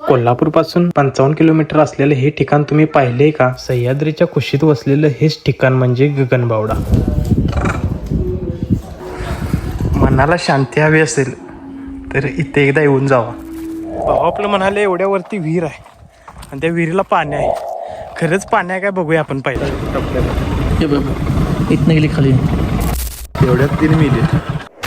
कोल्हापूरपासून 55 kilometre असलेलं हे ठिकाण तुम्ही पाहिले का? सह्याद्रीच्या कुशीत वसलेलं हेच ठिकाण म्हणजे गगनबावडा. मनाला शांती हवी असेल तर इथे एकदा येऊन जावा. भाऊ आपलं म्हणाले एवढ्यावरती विहीर आहे आणि त्या विहिरीला पाणी आहे. खरंच पाणी आहे काय बघूया आपण पहिला. इथनं गेली खाली एवढ्यात 3 मिली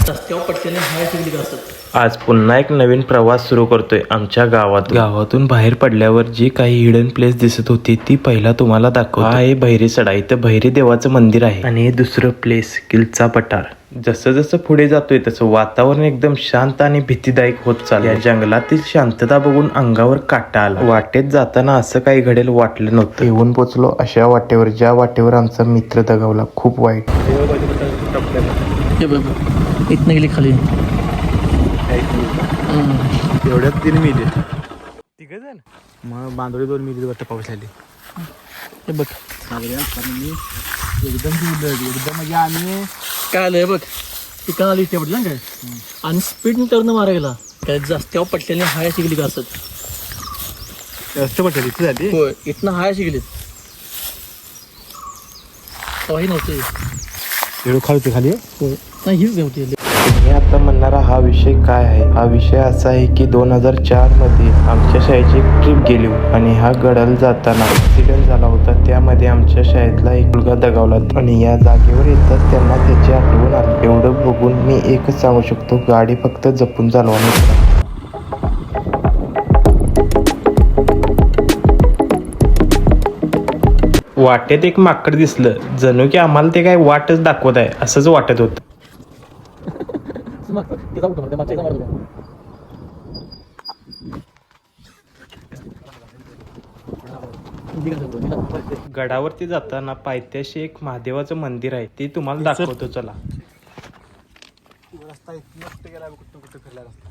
रस्त्यावर पटकन हाय असतात. आज पुन्हा एक नवीन प्रवास सुरू करतोय आमच्या गावातून बाहेर पडल्यावर जी काही हिडन प्लेस दिसत होती ती पहिला तुम्हाला दाखवतो. हा आहे भैरी सडा. इथं भैरी देवाचं मंदिर आहे आणि हे दुसरं प्लेस किल्चा पठार. जसं जसं पुढे जातोय तसं वातावरण एकदम शांत आणि भीतीदायक होत चाललं. या जंगलातील शांतता बघून अंगावर काटा आला. वाटेत जाताना असं काही घडेल वाटलं नव्हतं. येऊन पोचलो अशा वाटेवर ज्या वाटेवर आमचा मित्र दगावला. खूप वाईट. इथनं गेली खाली एवढ्यात 3 मिली तिघ जण मग बांधवडी 2 मिली वाटतं पाऊस आली. हे बघ एकदम म्हणजे आम्ही काय आलंय बघ ठिकाण आली इथे पडलं काय आणि स्पीड टर्न मारायला काय रस्त्यावर पटल्याने हाय शिकली का असत जास्त पडली इथे झाली. होय इथनं हाय शिकलीत काही नव्हते एवढं खाली खाली होय नाही हीच नव्हती. मी आता म्हणणारा हा विषय काय आहे. हा विषय असा आहे की 2004 मध्ये आमच्या शाळेची एक ट्रिप गेली आणि हा गडाला जाताना ऍक्सिडेंट झाला होता. त्यामध्ये आमच्या शाळेतला एक मुलगा दगावला आणि या जागेवर येताच त्यांना त्याची आठवण आली. एवढं बघून मी एकच सांगू शकतो, गाडी फक्त जपून चालवा. वाटेत एक माकड दिसलं. जणू की आम्हाला ते काय वाटच दाखवत आहे असंच वाटत होतं. गडावरती जाताना पायथ्याशी एक महादेवाचं मंदिर आहे ते तुम्हाला दाखवतो. चला. रस्ता मस्त गेला कुठं फिरला रस्ता.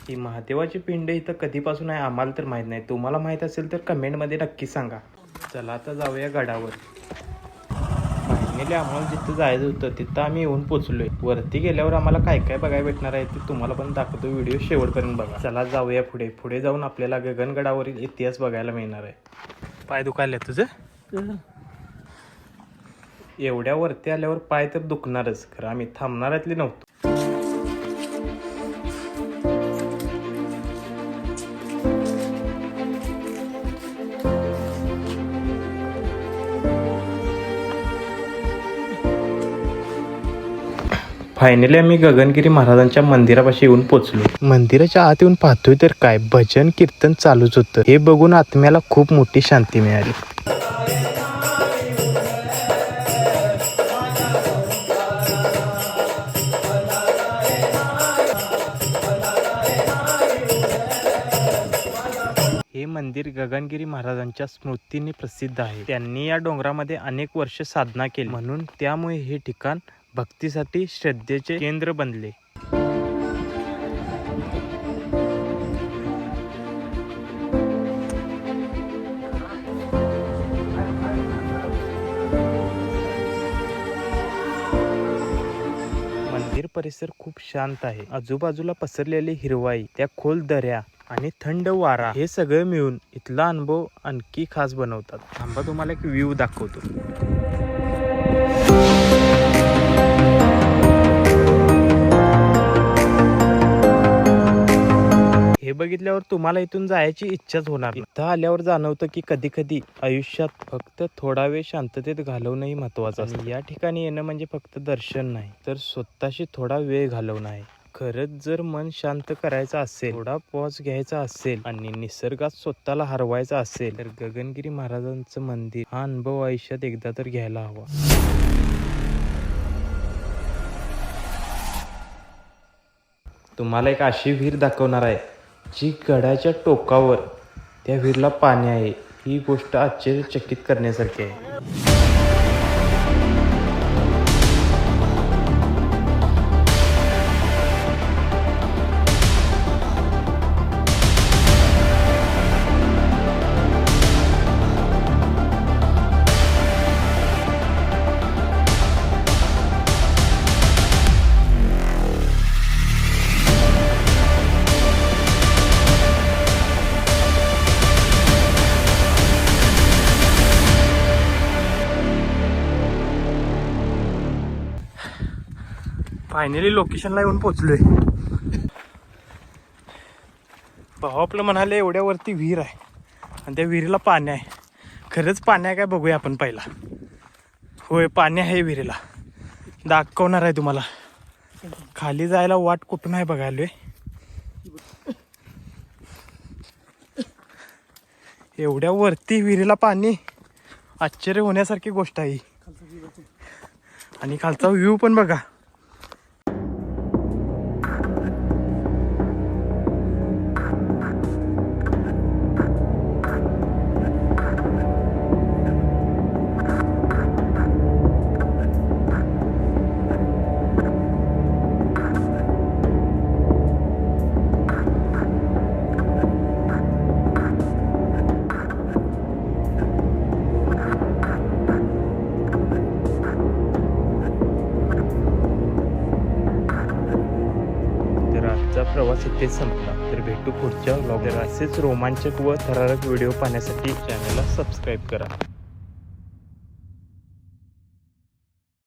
ही महादेवाची पिंड इथं कधीपासून आहे आम्हाला तर माहित नाही. तुम्हाला माहित असेल तर कमेंटमध्ये नक्की सांगा. चला आता जाऊया गडावर. फायनली आम्हाला जिथं जायचं होतं तिथं आम्ही येऊन पोचलोय. वरती गेल्यावर आम्हाला काय काय बघायला भेटणार आहे ते तुम्हाला पण दाखवतो. व्हिडिओ शेवटपर्यंत बघा. चला जाऊया पुढे. पुढे जाऊन आपल्याला गगनगडावरील इतिहास बघायला मिळणार आहे. पाय दुखायला तुझं? एवढ्या वरती आल्यावर पाय तर दुखणारच. खरं आम्ही थांबणारातली नव्हतो. फायनली आम्ही गगनगिरी महाराजांच्या मंदिरापाशी येऊन पोचलो. मंदिराच्या आत येऊन पाहतोय तर काय भजन कीर्तन चालूच होतं. हे बघून आत्म्याला खूप मोठी शांती मिळाली. हे मंदिर गगनगिरी महाराजांच्या स्मृतीने प्रसिद्ध आहे. त्यांनी या डोंगरामध्ये अनेक वर्ष साधना केली म्हणून त्यामुळे हे ठिकाण भक्तीसाठी श्रद्धेचे केंद्र बनले. मंदिर परिसर खूप शांत आहे. आजूबाजूला पसरलेली हिरवाई, त्या खोल दऱ्या आणि थंड वारा हे सगळं मिळून इथला अनुभव आणखी खास बनवतात. थांबा तुम्हाला एक व्ह्यू दाखवतो. हे बघितल्यावर तुम्हाला इथून जायची इच्छाच होणार. इथं आल्यावर जाणवतं की कधी कधी आयुष्यात फक्त थोडा वेळ शांततेत घालवणंही महत्वाचं असतं. या ठिकाणी येणं म्हणजे फक्त दर्शन नाही तर स्वतःशी थोडा वेळ घालवणं आहे. खरंच जर मन शांत करायचं असेल, थोडा पॉज घ्यायचा असेल आणि निसर्गात स्वतःला हरवायचा असेल तर गगनगिरी महाराजांचं मंदिर हा अनुभव आयुष्यात एकदा तर घ्यायला हवा. तुम्हाला एक अशी विहीर दाखवणार आहे जी गडाच्या टोकावर त्या विहिरीला पाणी आहे. ही गोष्ट आश्चर्यचकित करण्यासारखी आहे. फायनली लोकेशनला येऊन पोचलोय. भाऊ आपलं म्हणाले एवढ्यावरती विहीर आहे आणि त्या विहिरीला पाणी आहे. खरंच पाणी आहे काय बघूया आपण पहिला. होय पाणी आहे विहिरीला, दाखवणार आहे तुम्हाला. खाली जायला वाट कुठून आहे बघायलोय. एवढ्या वरती विहिरीला पाणी, आश्चर्य होण्यासारखी गोष्ट आहे. आणि खालचा व्ह्यू पण बघा. आजचा प्रवास इथेच संपला. तर भेटू पुढच्या व्लॉग. तर असेच रोमांचक व थरारक व्हिडिओ पाहण्यासाठी चॅनलला सबस्क्राईब करा.